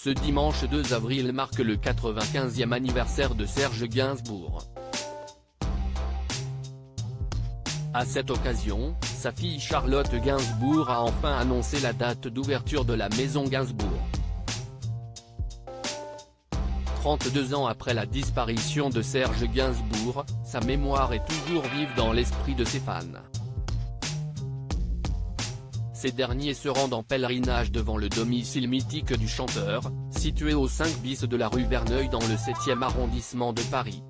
Ce dimanche 2 avril marque le 95e anniversaire de Serge Gainsbourg. À cette occasion, sa fille Charlotte Gainsbourg a enfin annoncé la date d'ouverture de la maison Gainsbourg. 32 ans après la disparition de Serge Gainsbourg, sa mémoire est toujours vive dans l'esprit de ses fans. Ces derniers se rendent en pèlerinage devant le domicile mythique du chanteur, situé au 5 bis de la rue Verneuil dans le 7e arrondissement de Paris.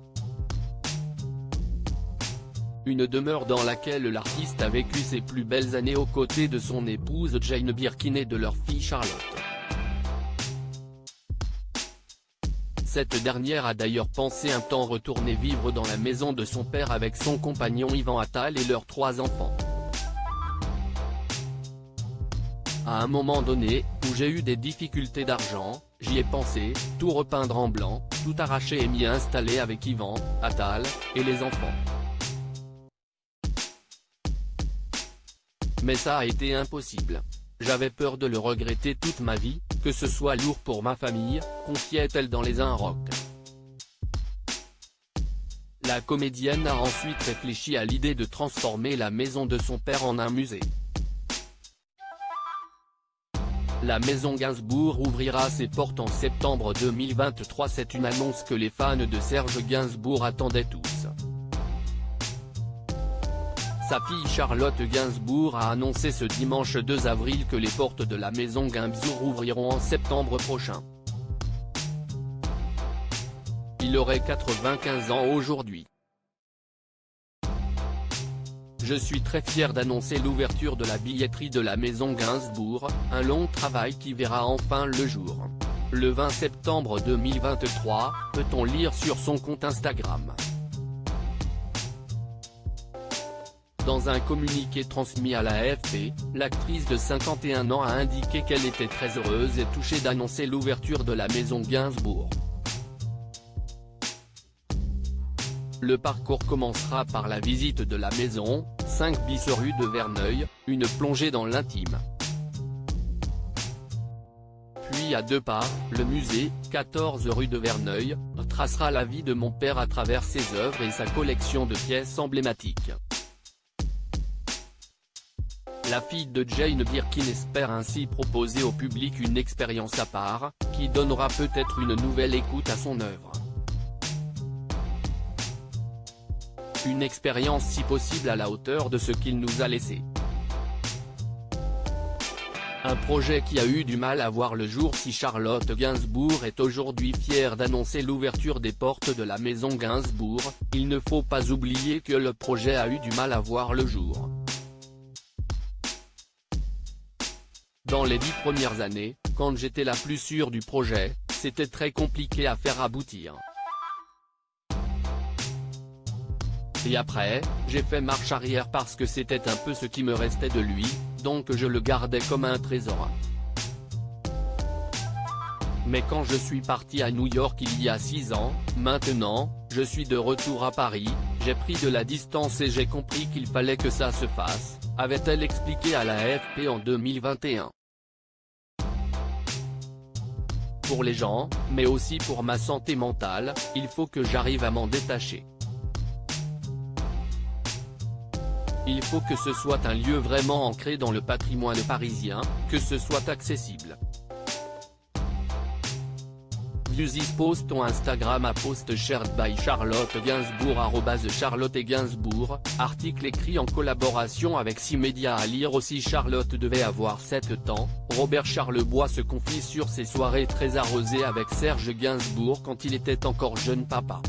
Une demeure dans laquelle l'artiste a vécu ses plus belles années aux côtés de son épouse Jane Birkin et de leur fille Charlotte. Cette dernière a d'ailleurs pensé un temps retourner vivre dans la maison de son père avec son compagnon Yvan Attal et leurs 3 enfants. À un moment donné, où j'ai eu des difficultés d'argent, j'y ai pensé, tout repeindre en blanc, tout arracher et m'y installer avec Yvan Attal et les enfants. Mais ça a été impossible. J'avais peur de le regretter toute ma vie, que ce soit lourd pour ma famille, confiait-elle dans Les Inrocks. La comédienne a ensuite réfléchi à l'idée de transformer la maison de son père en un musée. La maison Gainsbourg ouvrira ses portes en septembre 2023. C'est une annonce que les fans de Serge Gainsbourg attendaient tous. Sa fille Charlotte Gainsbourg a annoncé ce dimanche 2 avril que les portes de la maison Gainsbourg ouvriront en septembre prochain. Il aurait 95 ans aujourd'hui. Je suis très fier d'annoncer l'ouverture de la billetterie de la maison Gainsbourg, un long travail qui verra enfin le jour. Le 20 septembre 2023, peut-on lire sur son compte Instagram. Dans un communiqué transmis à la AFP, l'actrice de 51 ans a indiqué qu'elle était très heureuse et touchée d'annoncer l'ouverture de la maison Gainsbourg. Le parcours commencera par la visite de la maison, 5 bis rue de Verneuil, une plongée dans l'intime. Puis à 2 pas, le musée, 14 rue de Verneuil, tracera la vie de mon père à travers ses œuvres et sa collection de pièces emblématiques. La fille de Jane Birkin espère ainsi proposer au public une expérience à part, qui donnera peut-être une nouvelle écoute à son œuvre. Une expérience si possible à la hauteur de ce qu'il nous a laissé. Un projet qui a eu du mal à voir le jour. Si Charlotte Gainsbourg est aujourd'hui fière d'annoncer l'ouverture des portes de la maison Gainsbourg, il ne faut pas oublier que le projet a eu du mal à voir le jour. Dans les 10 premières années, quand j'étais la plus sûre du projet, c'était très compliqué à faire aboutir. Et après, j'ai fait marche arrière parce que c'était un peu ce qui me restait de lui, donc je le gardais comme un trésor. Mais quand je suis parti à New York il y a 6 ans, maintenant, je suis de retour à Paris, j'ai pris de la distance et j'ai compris qu'il fallait que ça se fasse, avait-elle expliqué à la AFP en 2021. Pour les gens, mais aussi pour ma santé mentale, il faut que j'arrive à m'en détacher. Il faut que ce soit un lieu vraiment ancré dans le patrimoine parisien, que ce soit accessible. Views this post on Instagram à post shared by Charlotte Gainsbourg @Charlotte Gainsbourg, article écrit en collaboration avec 6 médias. À lire aussi. Charlotte devait avoir 7 ans, Robert Charlebois se confie sur ses soirées très arrosées avec Serge Gainsbourg quand il était encore jeune papa.